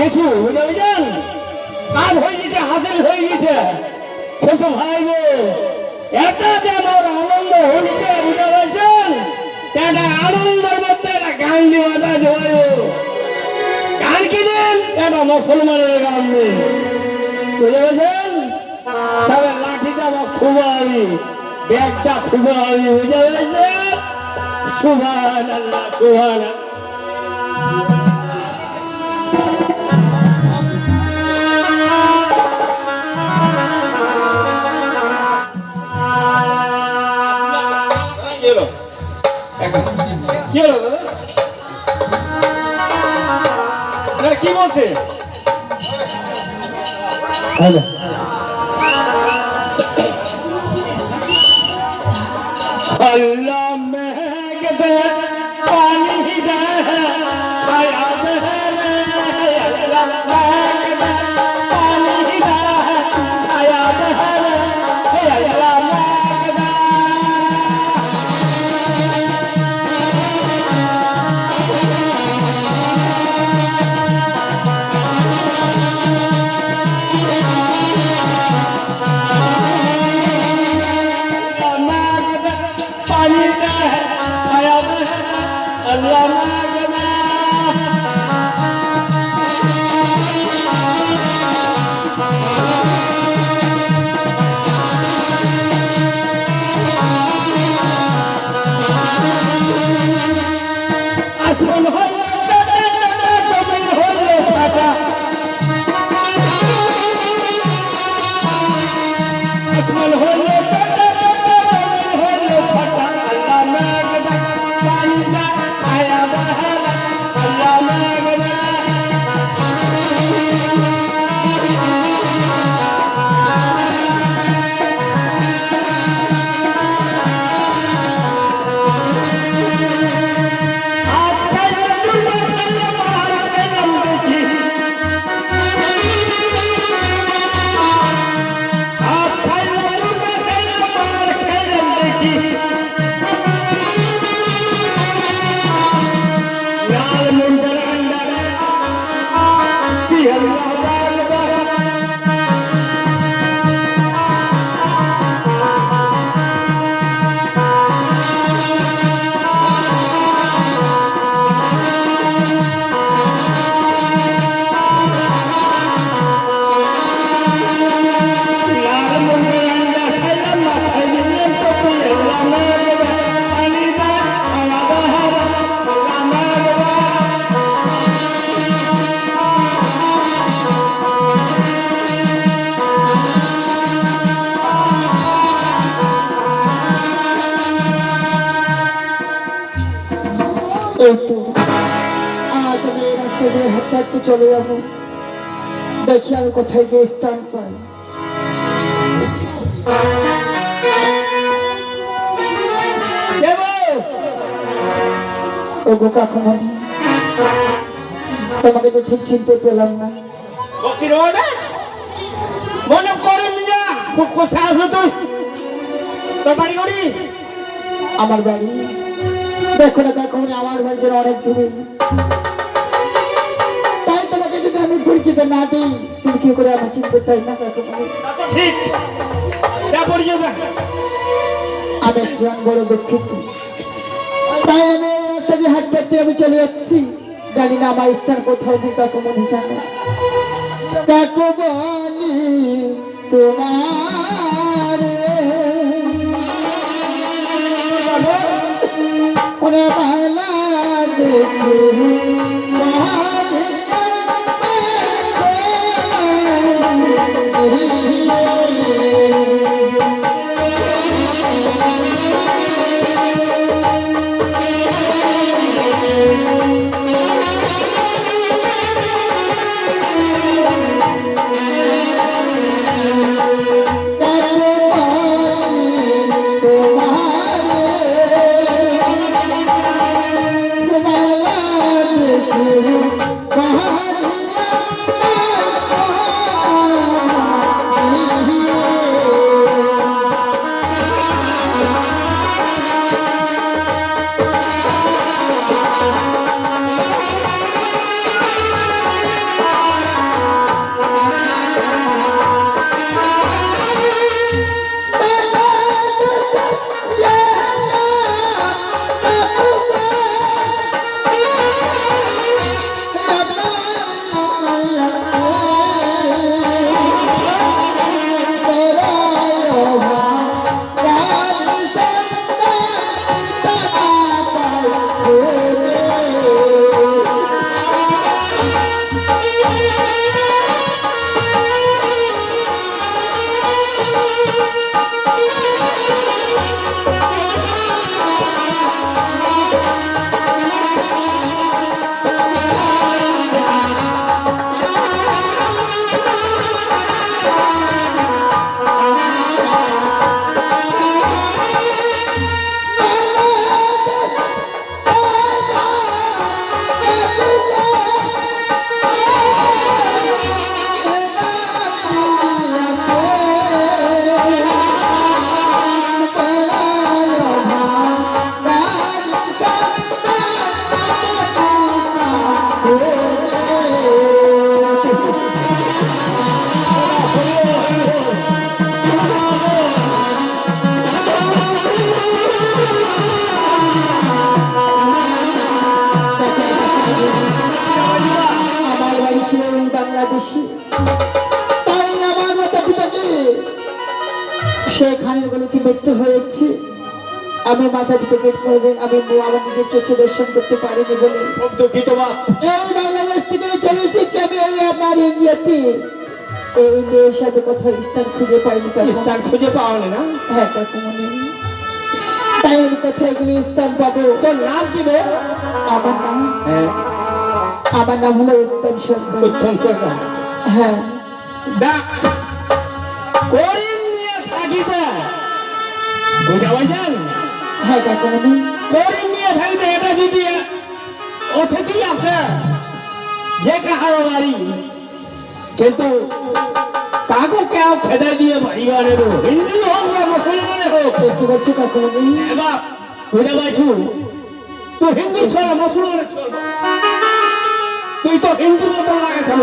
কিছু বুঝলেন কাজ হয়ে গেছে হাসিল হয়ে গেছে কিন্তু ভাই গো এটা যেন আনন্দ হচ্ছে বুঝতে পারছেন এটা আনন্দের মধ্যে একটা গান দেওয়া যায় গান কি দেন এটা মুসলমানের গান দেন বুঝতে পারছেন তবে লাঠিটা আমার খুব আমি ব্যাগটা খুব আমি বুঝতে পারছেন সুবহানাল্লাহ সুবহানাল্লাহ কি বলছে আল্লাহ মেঘ দে পানি দে ছায়া দে আল্লাহ মেঘ দে পানি দে ছায়া দে আল্লাহ মেঘ দে হাঁটতে চলে যাবো দেখি আমি কোথায় গিয়ে স্থান পাই ওগো কাকুমণি তোমাকে তো ঠিক চিনতে পেলাম না মনে করেন না খুব কোথায় আসলো তুই তোর বাড়ি করি আমার বাড়ি দেখো না কাকুমণি আমার বাড়ি যেন অনেক দূরে তাই তোমাকে যদি আমি পরিচিত না দিই তুমি কি করে আমার চিনতে চাই না কাকুমণি ঠিক আমি একজন বড় দুঃখিত তাই আমি রাস্তা দিয়ে হাঁটতে হাঁটতে আমি চলে যাচ্ছি জানি না আমার স্থান কোথাও নেই কাকুমণি জানো কাকুমণি তোমার ওরে বাংলাদেশে তোমার ভালোবাসি, তাই আমার মাতা পিতাকে সেখানের গলিতে মৃত্যু হয়েছে। আমি মাথা থেকে পেট করে দেন, আমি আমার নিজের চোখে দর্শন করতে পারিনি বলে দুঃখিত বাপ। এই বাংলাদেশ থেকে চলে এসেছি আমি এই আপনার ইন্ডিয়াতে। এই মেয়ের সাথে কোথাও স্থান খুঁজে পাইনি, স্থান খুঁজে পাওনি না? হ্যাঁ কাকুমণি, তাই আমি কোথায় গেলে স্থান পাবো? তোর নাম কি রে? আমার নাম হ্যাঁ, আমার নাম হলো উত্তম সরকার। উত্তম সরকার। হ্যাঁ ডাক করিম নিয়ে থাকিতে বুঝা পাইছেন? হ্যাঁ কাকুমণি, করিম নিয়ে থাকিতে এটা যদি অতিথি আছে যে কাহারো বাড়ি, কিন্তু কাকু কেউ খেদে দিয়ে বাড়ি বাড়ে হিন্দু হোক বা মুসলমানে হোক। কি বলছো কাকুমণি? এবার বুঝা পাইছু, তুই হিন্দু ছিল মুসলমানের ছিল, তুই তো হিন্দুর মতো লাগে ছিল।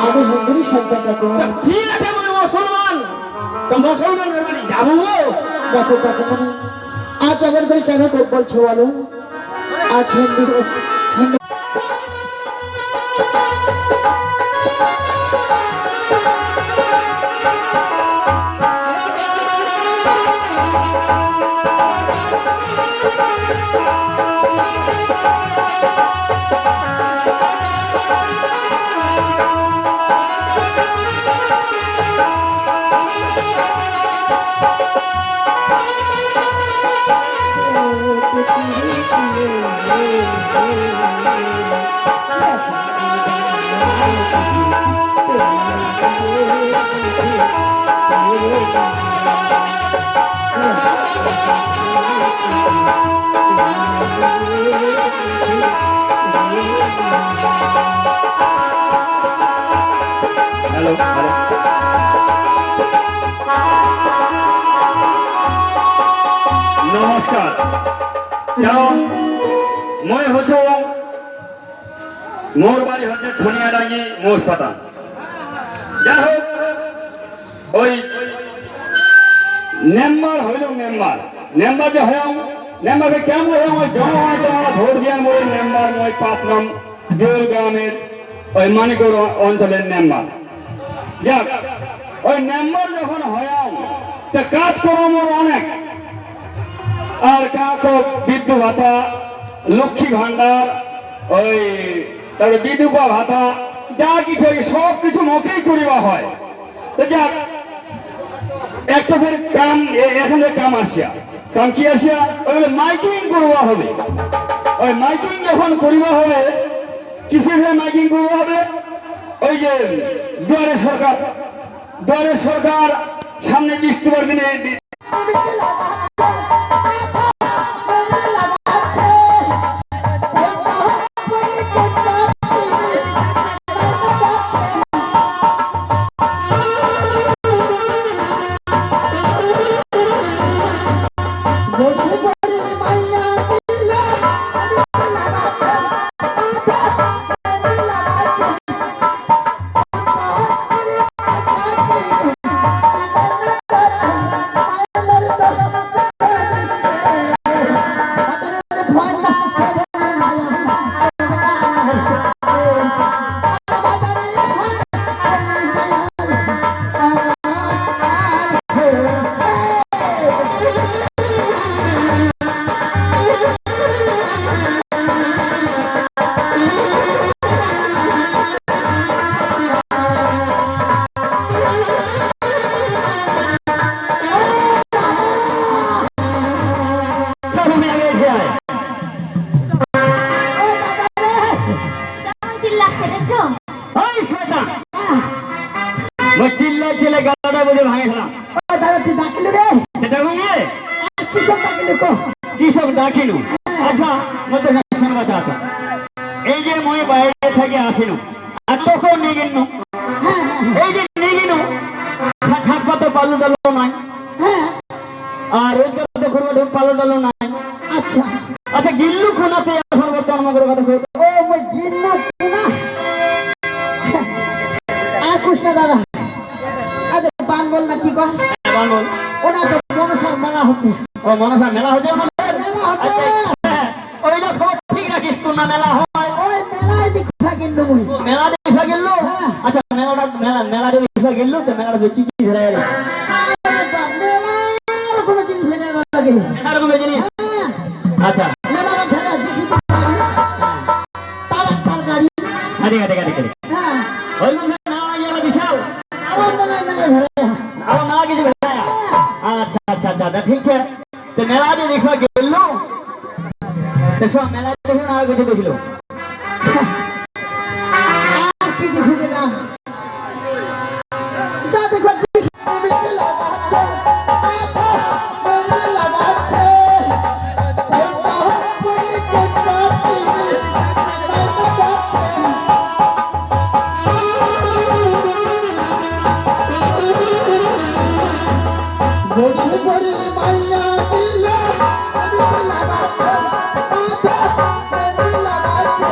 আমি হিন্দুরই সন্তান কাকুমণি। ঠিক আছে আমি মুসলমান, তো মুসলমানের বাড়ি যাবো। দেখো কাকুমণি, আজ আমার করে কেন বলছো বলো? আজ হিন্দু হিন্দু হ্যালো নমস্কার। মই হচ্ছে মোর বাড়ি হচ্ছে ধনিয়াডাঙ্গি মোসপাতা। যাই হোক, ওই মেম্বার হইল মেম্বার যে হয় মেম্বারকে কেমন হয় ওই জনগণ ভোট দিয়ে ওই মেম্বার ওই পাতলাম দেউল গ্রামের ওই মানিকগড় অঞ্চলের মেম্বার। যাক, ওই মেম্বার যখন হয় তা কাজকর্ম অনেক, আর কাকো বিদ্যুৎ ভাতা, লক্ষ্মী ভান্ডার, ওই তারপরে বিধবা ভাতা, যা কিছু সব কিছু মুখেই করিবা হয়। তো যাক, একটা ফের কাম এখানে কাম আসিয়া, কাম কি আসিয়া ওইগুলো মাইকিং করবা হবে। ওই মাইকিং যখন করিবা হবে, কিসের মাইকিং করবা হবে? ওই যে দুয়ারে সরকার সামনে বৃষ্টিবার দিনে চিল্লা গালাটা বলে ভাঙে খেলাম। কৃষক ডাকিলু। আচ্ছা, মতো শুনবা চাহতো, এই যে মই বাইরে থেকে আসিনু আর তখন নিয়ে গেল, এই যে নিয়ে গেল হাসপাতাল পালু ডালো নাই, আর ওই কথা করবো পালু ডালো নাই। আচ্ছা আচ্ছা, গিল্লু কোনাতে এখন বর্তমান মগর কথা কই। ও মই গিন্নু কুনা আকুশা দাদা, আরে পান বল না কি কয়? বানবল ওনা তো মনসার মেলা হচ্ছে। ও মনসা মেলা হচ্ছে, মেলা হচ্ছে, ওইটা খবর ঠিক রাখিস কোন মেলা হয়। ওই মেলায় দেখা গিন্নু মই। মেলা দেখা গেল। আচ্ছা, মেলার বিষয় গেল তো মেলার কি কি ধরে আরে বাপ, মেলার কোনো জিনিস ফেলে না লাগে। আর কোনো জিনিস হ্যাঁ, আচ্ছা মেলার ভেড়া জিসিবি গাড়ি, ট্রাক্টর গাড়ি। আরে আরে আরে আরে হ্যাঁ, ওই মধ্যে মেলা গেল বিশাল আরো মেলায় মেলায় ভেড়া। আর মেলা কিছু ভেড়া আচ্ছা আচ্ছা আচ্ছা তা ঠিক আছে তো মেলা যে বিষয় গেল তো সব মেলা দেখুন আর কিছু দেখল আর কি দেখবে না? তা দেখো, মিষ্টি লাগাচ্ছে, মিষ্টি লাগাচ্ছে, কোনটা হপনি, কোনটা চিনি, লাগাচ্ছে। বড়ি বড়ি মাইয়া দিল, মিষ্টি লাগাচ্ছে, মিষ্টি লাগাচ্ছে।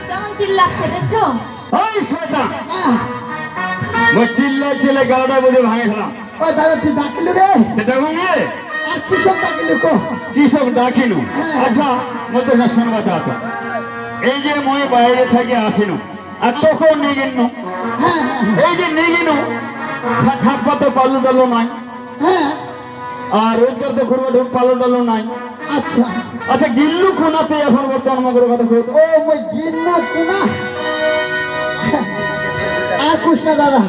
কেমন চিল্লাচ্ছে দেখছো? ওই শয়তান মই চিল্লাই চিল্লাই গাড়াটা বুঝে ভাঙে খেলাম ও দাদা, তুই ডাকিলু রে? এটা ঘুমিয়ে আর কিসব ডাকিলু কো? কৃষক ডাকিনু আচ্ছা মধ্যে না শোনবা চাহতো এই যে মই বাইরে থেকে আসিনু আর তখন নিগিনু হ্যাঁ হ্যাঁ এই যে নিগিনু থাকবা তো পালু ডালো নাই হ্যাঁ, আর রোজগার তো করবো ঢোক পালু ডালো নাই আচ্ছা। আচ্ছা গিল্লু কোনাতে এখন বর্তমান মগের কথা কই ও মই গিন্ন কুনা আর কুসনা দাদা,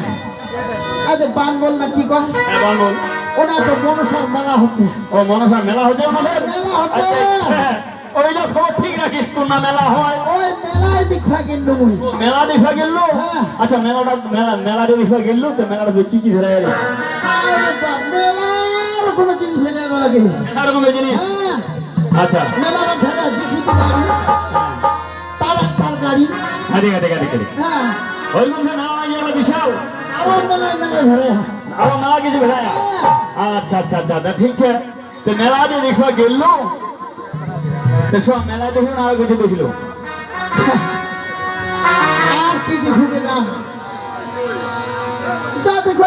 আরে বান বল না কি কয়? এবার বল ওনা তো মনসার মেলা হচ্ছে। ও মনসা মেলা হচ্ছে আমাদের মেলা হচ্ছে। ওইটা খবর ঠিক রাখিস কোন না মেলা হয় ওই মেলায় দেখা গেল মুই। মেলা দেখা গেল হ্যাঁ। আচ্ছা মেলাটা মেলার বিষয় গেল তো মেলাটা কি কি ধরে গেল আরে বাপ, মেলার কোনো জিনিস ফেলে না লাগে। এরকম জিনিস হ্যাঁ, আচ্ছা মেলার ভেড়া জিসিবি গাড়ি, ট্রাক্টর গাড়ি। আরে আরে আরে আরে হ্যাঁ, ওই মধ্যে মেলা গেল বিশাল আরো মেলায় মেলায় ভেড়া। আর মেলা কিছু ভেড়া আচ্ছা আচ্ছা আচ্ছা তা ঠিক আছে তো মেলা যে বিষয় গেল তো সব মেলা দেখুন আর কিছু দেখল আর কি দেখবে না? তা দেখো,